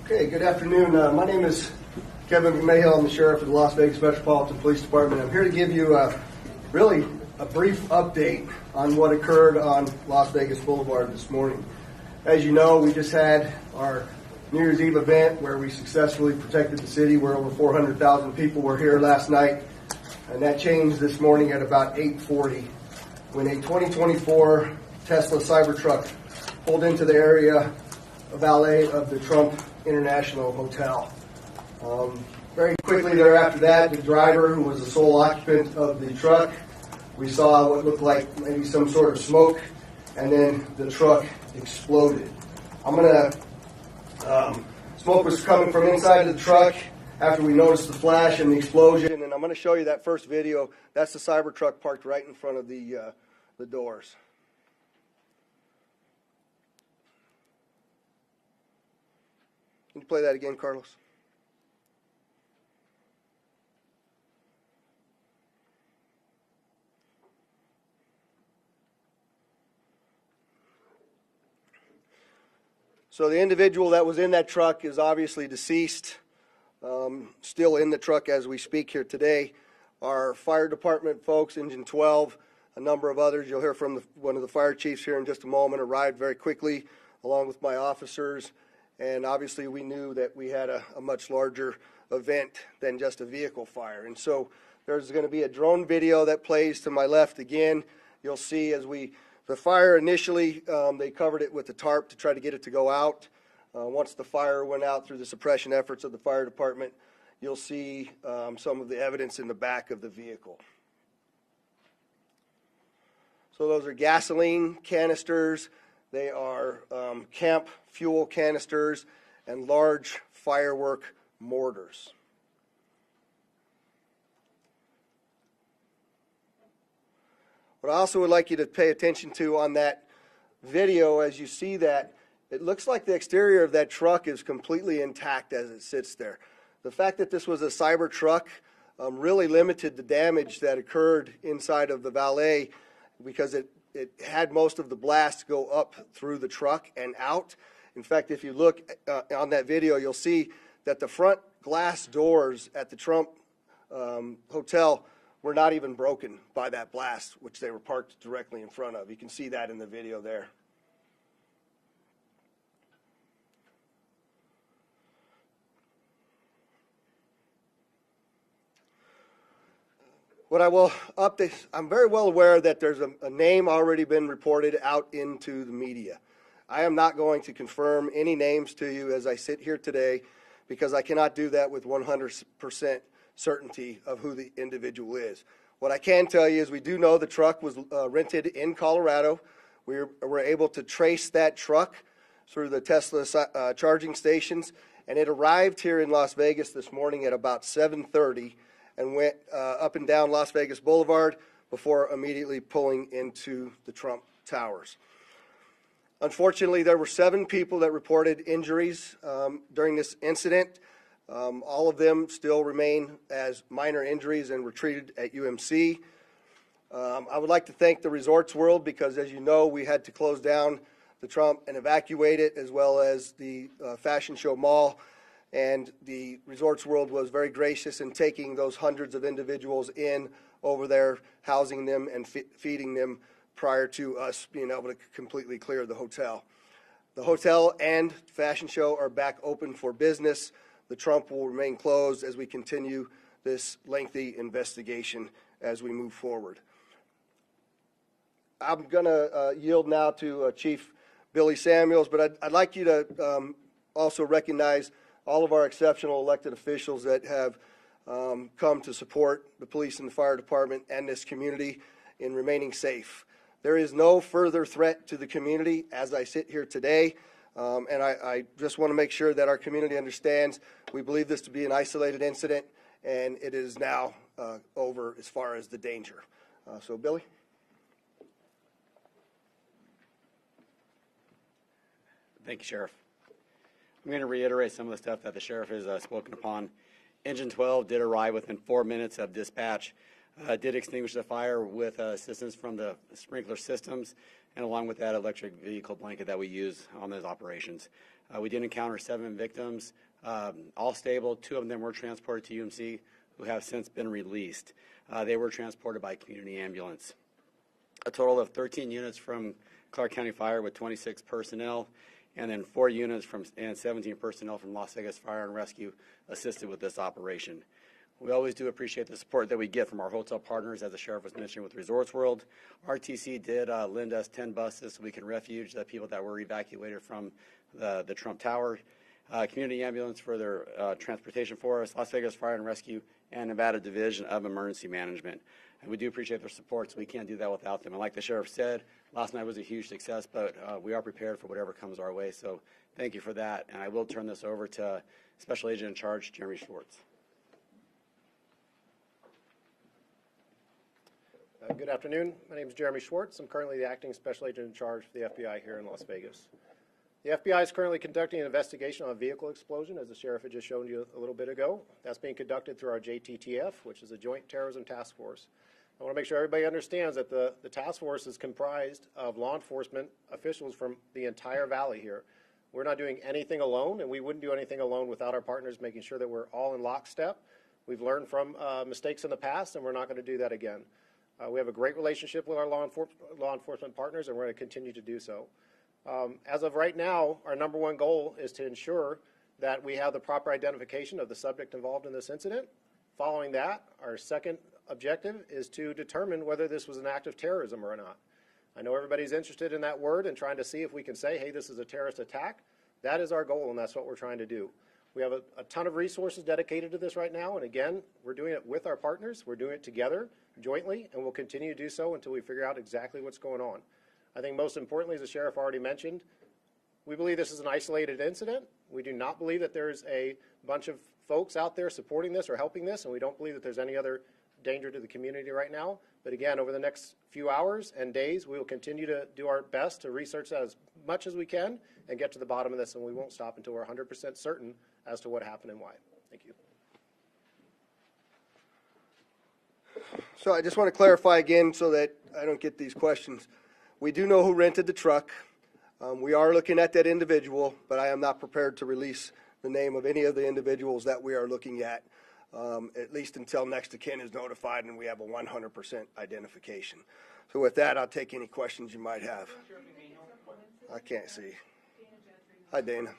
Okay, good afternoon. My name is Kevin McMahill. I'm the sheriff of the Las Vegas Metropolitan Police Department. I'm here to give you really a brief update on what occurred on Las Vegas Boulevard this morning. As you know, we just had our New Year's Eve event where we successfully protected the city, where over 400,000 people were here last night, and that changed this morning at about 8:40 when a 2024 Tesla Cybertruck pulled into the area, a valet of the Trump International Hotel. Very quickly thereafter that, the driver, who was the sole occupant of the truck, we saw what looked like maybe some sort of smoke, and then the truck exploded. Smoke was coming from inside of the truck after we noticed the flash and the explosion, and I'm going to show you that first video. That's the Cybertruck parked right in front of the doors. Can you play that again, Carlos? So the individual that was in that truck is obviously deceased, still in the truck as we speak here today. Our fire department folks, Engine 12, a number of others, you'll hear from one of the fire chiefs here in just a moment, arrived very quickly along with my officers. And obviously we knew that we had a much larger event than just a vehicle fire. And so there's going to be a drone video that plays to my left again. You'll see as the fire initially, they covered it with the tarp to try to get it to go out. Once the fire went out through the suppression efforts of the fire department, you'll see some of the evidence in the back of the vehicle. So those are gasoline canisters. They are camp fuel canisters and large firework mortars. What I also would like you to pay attention to on that video, as you see that, it looks like the exterior of that truck is completely intact as it sits there. The fact that this was a Cybertruck really limited the damage that occurred inside of the valet, because it had most of the blast go up through the truck and out. In fact, if you look on that video, you'll see that the front glass doors at the Trump Hotel were not even broken by that blast, which they were parked directly in front of. You can see that in the video there. What I will update, I'm very well aware that there's a name already been reported out into the media. I am not going to confirm any names to you as I sit here today, because I cannot do that with 100% certainty of who the individual is. What I can tell you is we do know the truck was rented in Colorado. We were able to trace that truck through the Tesla charging stations, and it arrived here in Las Vegas this morning at about 7:30 and went up and down Las Vegas Boulevard before immediately pulling into the Trump Towers. Unfortunately, there were 7 people that reported injuries during this incident. All of them still remain as minor injuries and were treated at UMC. I would like to thank the Resorts World, because as you know, we had to close down the Trump and evacuate it, as well as the Fashion Show Mall. And the Resorts World was very gracious in taking those hundreds of individuals in over there, housing them and feeding them prior to us being able to completely clear the hotel. The hotel and Fashion Show are back open for business. The Trump will remain closed as we continue this lengthy investigation as we move forward. I'm going to yield now to Chief Billy Samuels, but I'd like you to also recognize all of our exceptional elected officials that have come to support the police and the fire department and this community in remaining safe. There is no further threat to the community as I sit here today, and I just want to make sure that our community understands we believe this to be an isolated incident, and it is now over as far as the danger. So, Billy? Thank you, Sheriff. I'm going to reiterate some of the stuff that the Sheriff has spoken upon. Engine 12 did arrive within 4 minutes of dispatch, did extinguish the fire with assistance from the sprinkler systems, and along with that electric vehicle blanket that we use on those operations. We did encounter 7 victims, all stable. 2 of them were transported to UMC, who have since been released. They were transported by community ambulance. A total of 13 units from Clark County Fire with 26 personnel, and then 4 units and 17 personnel from Las Vegas Fire and Rescue assisted with this operation. We always do appreciate the support that we get from our hotel partners, as the sheriff was mentioning with Resorts World. RTC did lend us 10 buses so we can refuge the people that were evacuated from the Trump Tower. Community ambulance for their transportation for us, Las Vegas Fire and Rescue, and Nevada Division of Emergency Management. And we do appreciate their support, so we can't do that without them. And like the sheriff said, last night was a huge success, but we are prepared for whatever comes our way. So thank you for that. And I will turn this over to Special Agent in Charge, Jeremy Schwartz. Good afternoon. My name is Jeremy Schwartz. I'm currently the Acting Special Agent in Charge for the FBI here in Las Vegas. The FBI is currently conducting an investigation on a vehicle explosion, as the sheriff had just shown you a little bit ago. That's being conducted through our JTTF, which is a Joint Terrorism Task Force. I want to make sure everybody understands that the task force is comprised of law enforcement officials from the entire valley here. We're not doing anything alone, and we wouldn't do anything alone without our partners making sure that we're all in lockstep. We've learned from mistakes in the past, and we're not going to do that again. We have a great relationship with our law enforcement partners, and we're going to continue to do so. As of right now, our number one goal is to ensure that we have the proper identification of the subject involved in this incident. Following that, our second objective is to determine whether this was an act of terrorism or not. I know everybody's interested in that word and trying to see if we can say, hey, this is a terrorist attack. That is our goal, and that's what we're trying to do. We have a ton of resources dedicated to this right now, and again, we're doing it with our partners. We're doing it together, jointly, and we'll continue to do so until we figure out exactly what's going on. I think most importantly, as the sheriff already mentioned, we believe this is an isolated incident. We do not believe that there's a bunch of folks out there supporting this or helping this, and we don't believe that there's any other danger to the community right now. But again, over the next few hours and days, we will continue to do our best to research that as much as we can and get to the bottom of this, and we won't stop until we're 100% certain as to what happened and why. Thank you. So I just want to clarify again so that I don't get these questions. We do know who rented the truck. We are looking at that individual, but I am not prepared to release the name of any of the individuals that we are looking at least until next of kin is notified and we have a 100% identification. So with that, I'll take any questions you might have. I can't see. Hi, Dana.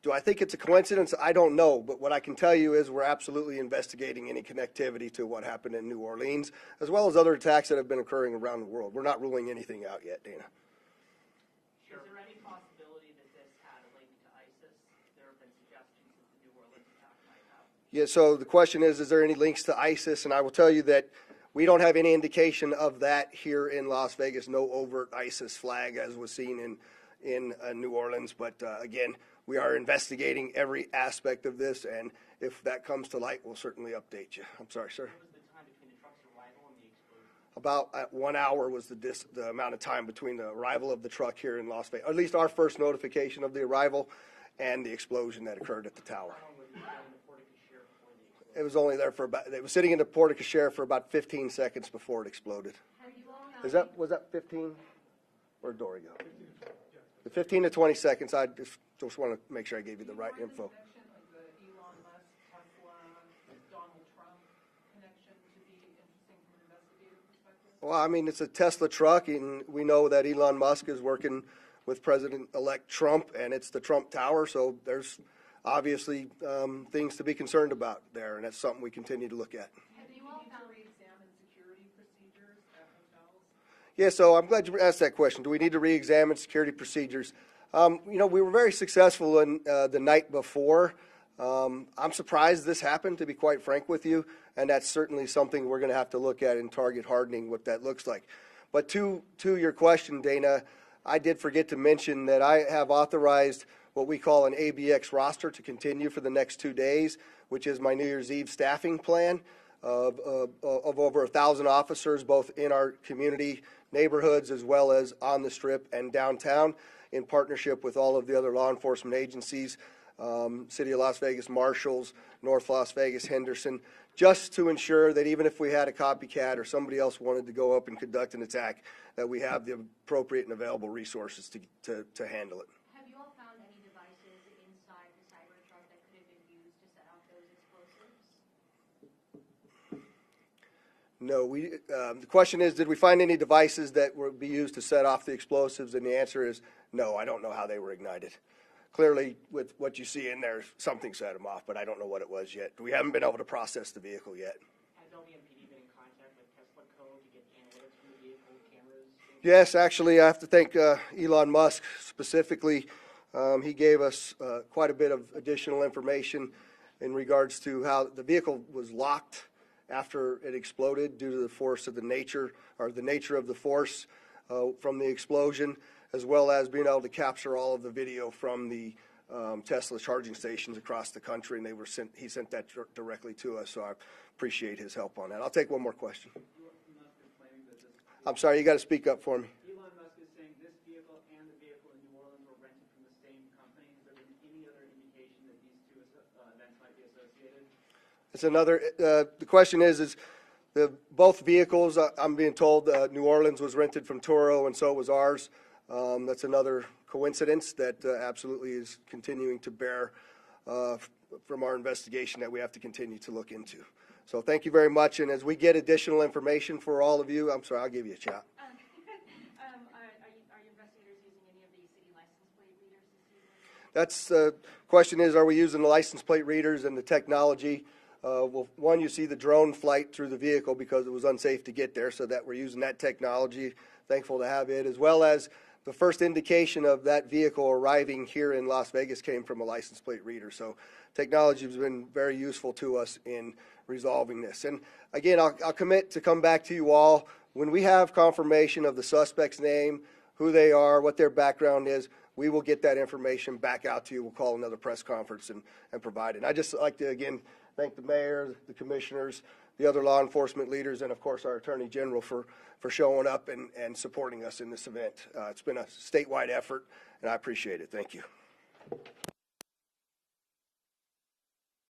Do I think it's a coincidence? I don't know, but what I can tell you is we're absolutely investigating any connectivity to what happened in New Orleans, as well as other attacks that have been occurring around the world. We're not ruling anything out yet, Dana. Sure. Is there any possibility that this had a link to ISIS? There have been suggestions that the New Orleans attack might have. Yeah, so the question is there any links to ISIS? And I will tell you that we don't have any indication of that here in Las Vegas, no overt ISIS flag as was seen in New Orleans, but again, we are investigating every aspect of this, and if that comes to light, we'll certainly update you. I'm sorry, sir. What was the time between the truck's arrival and the explosion? About 1 hour was the amount of time between the arrival of the truck here in Las Vegas, at least our first notification of the arrival and the explosion that occurred at the tower. How long was it in the porte-cochere before the explosion? It was only there for about, it was sitting in the porte-cochere for about 15 seconds before it exploded. Was that 15? Where'd Dory go? The 15 to 20 seconds, I just want to make sure I gave you the right info. Well, I mean, it's a Tesla truck, and we know that Elon Musk is working with President-elect Trump, and it's the Trump Tower, so there's obviously things to be concerned about there, and that's something we continue to look at. Have you all found re-examined security procedures at hotels? Yeah, so I'm glad you asked that question. Do we need to re-examine security procedures? You know, we were very successful in the night before. I'm surprised this happened, to be quite frank with you, and that's certainly something we're going to have to look at in target hardening, what that looks like. But to your question, Dana, I did forget to mention that I have authorized what we call an ABX roster to continue for the next 2 days, which is my New Year's Eve staffing plan of over 1,000 officers, both in our community neighborhoods as well as on the Strip and downtown, in partnership with all of the other law enforcement agencies. City of Las Vegas marshals, North Las Vegas, Henderson, just to ensure that even if we had a copycat or somebody else wanted to go up and conduct an attack, that we have the appropriate and available resources to handle it. Have you all found any devices inside the cyber truck that could have been used to set off those explosives? No, the question is, did we find any devices that would be used to set off the explosives? And the answer is no, I don't know how they were ignited. Clearly, with what you see in there, something set them off, but I don't know what it was yet. We haven't been able to process the vehicle yet. Has LVMPD been in contact with Tesla Code to get analytics from the vehicle cameras? Yes, actually, I have to thank Elon Musk specifically. He gave us quite a bit of additional information in regards to how the vehicle was locked after it exploded due to the force of the nature of the force from the explosion, as well as being able to capture all of the video from the Tesla charging stations across the country, and he sent that directly to us, so I appreciate his help on that. I'll take one more question. I'm sorry, you got to speak up for me. Elon Musk is saying this vehicle and the vehicle in New Orleans were rented from the same company. Has there been any other indication that these two events might be associated? It's another, the question is both vehicles, I'm being told New Orleans was rented from Turo and so was ours. That's another coincidence that absolutely is continuing to bear from our investigation that we have to continue to look into. So thank you very much, and as we get additional information for all of you, I'm sorry, I'll give you a shot. Are your investigators using any of the city license plate readers this season? That's the question is, are we using the license plate readers and the technology? Well, one, you see the drone flight through the vehicle because it was unsafe to get there, so that we're using that technology. Thankful to have it, as well as the first indication of that vehicle arriving here in Las Vegas came from a license plate reader. So technology has been very useful to us in resolving this. And again, I'll commit to come back to you all when we have confirmation of the suspect's name, who they are, what their background is. We will get that information back out to you. We'll call another press conference and provide it. And I just like to again thank the mayor, the commissioners, the other law enforcement leaders, and of course our Attorney General for showing up and supporting us in this event. It's been a statewide effort, and I appreciate it. Thank you.